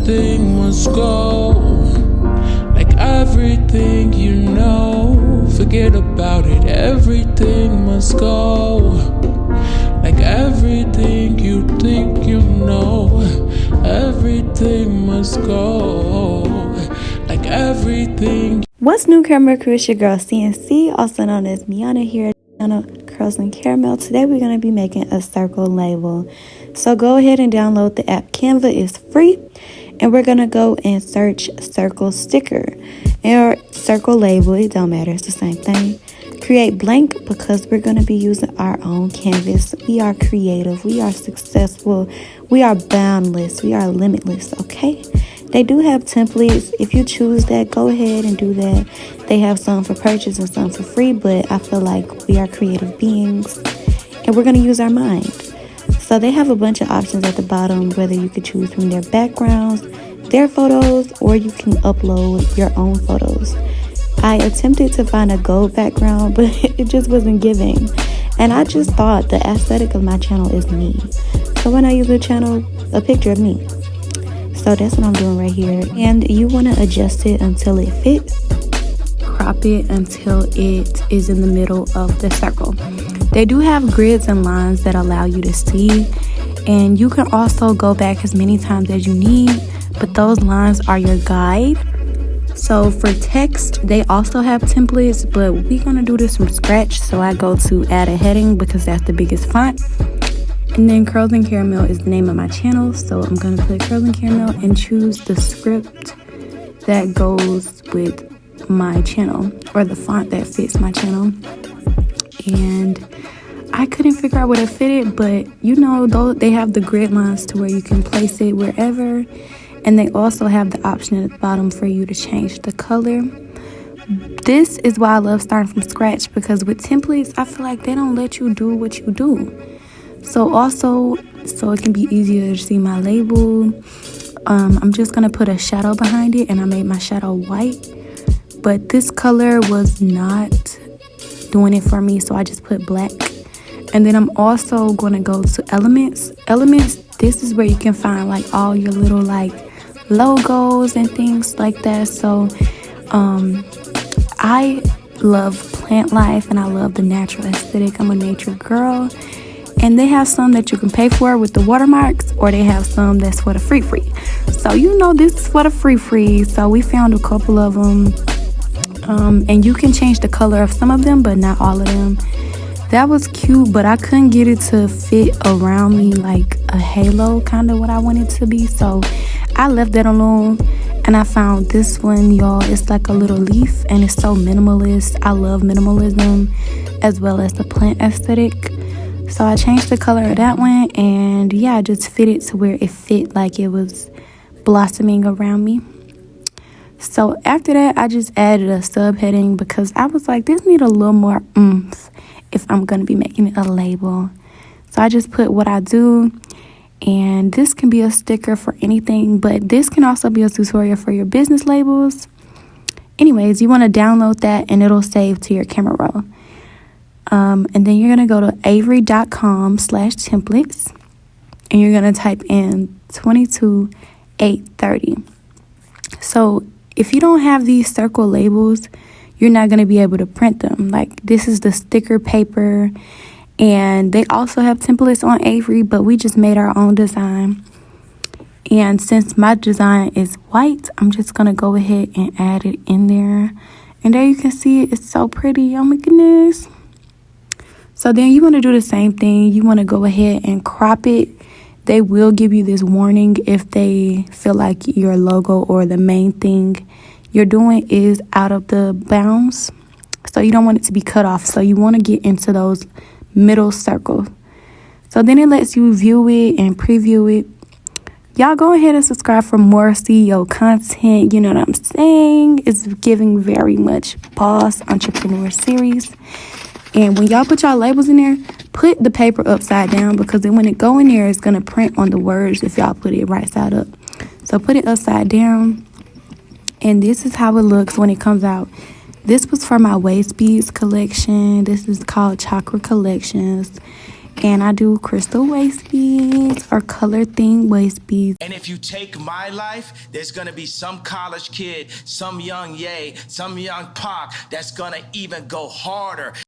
everything must go. Like everything you know, forget about it, everything must go. Like everything you think you know, everything must go. Like everything. What's new, CaramelCrew? It's your girl CNC, also known as Miana here on CurlsnCaramel. Today we're going to be making a circle label. So go ahead and download the app. Canva is free. And we're going to go and search circle sticker or circle label. It don't matter. It's the same thing. Create blank because we're going to be using our own canvas. We are creative. We are successful. We are boundless. We are limitless. Okay? They do have templates. If you choose that, go ahead and do that. They have some for purchase and some for free, but I feel like we are creative beings and we're going to use our mind. So they have a bunch of options at the bottom, whether you could choose from their backgrounds, their photos, or you can upload your own photos. I attempted to find a gold background, but it just wasn't giving. And I just thought the aesthetic of my channel is me. So when I use a picture of me. So that's what I'm doing right here. And you want to adjust it until it fits. Crop it until it is in the middle of the circle. They do have grids and lines that allow you to see. And you can also go back as many times as you need. But those lines are your guide. So for text, they also have templates. But we're going to do this from scratch. So I go to add a heading because that's the biggest font. And then CurlsnCaramel is the name of my channel, so I'm going to put CurlsnCaramel and choose the script that goes with my channel, or the font that fits my channel. And I couldn't figure out where to fit it, but you know, though, they have the grid lines to where you can place it wherever. And they also have the option at the bottom for you to change the color. This is why I love starting from scratch, because with templates, I feel like they don't let you do what you do. So it can be easier to see my label. I'm just going to put a shadow behind it, and I made my shadow white. But this color was not doing it for me, so I just put black. And then I'm also going to go to elements. Elements, this is where you can find like all your little like logos and things like that. So I love plant life and I love the natural aesthetic. I'm a nature girl. And they have some that you can pay for with the watermarks, or they have some that's for the free. So you know this is for the free. So we found a couple of them. And you can change the color of some of them, but not all of them. That was cute, but I couldn't get it to fit around me like a halo, kind of what I wanted to be. So I left that alone. And I found this one, y'all. It's like a little leaf, and it's so minimalist. I love minimalism as well as the plant aesthetic. So I changed the color of that one, and yeah, I just fit it to where it fit like it was blossoming around me. So after that, I just added a subheading because I was like, this need a little more oomph if I'm going to be making it a label. So I just put what I do, and this can be a sticker for anything, but this can also be a tutorial for your business labels. Anyways, you want to download that, and it'll save to your camera roll. And then you're going to go to avery.com/templates, and you're going to type in 22830. So if you don't have these circle labels, you're not going to be able to print them. Like, this is the sticker paper, and they also have templates on Avery, but we just made our own design. And since my design is white, I'm just going to go ahead and add it in there. And there you can see it. It's so pretty. Oh my goodness. So then you want to do the same thing. You want to go ahead and crop it. They will give you this warning if they feel like your logo or the main thing you're doing is out of the bounds. So you don't want it to be cut off. So you want to get into those middle circles. So then it lets you view it and preview it. Y'all go ahead and subscribe for more CEO content. You know what I'm saying? It's giving very much boss entrepreneur series. And when y'all put y'all labels in there, put the paper upside down, because then when it go in there, it's going to print on the words if y'all put it right side up. So put it upside down. And this is how it looks when it comes out. This was for my VYBES collection. This is called Chakra Collections. And I do crystal waist beads or color themed waist beads. And if you take my life, there's gonna be some college kid, some young Ye, some young Pac that's gonna even go harder.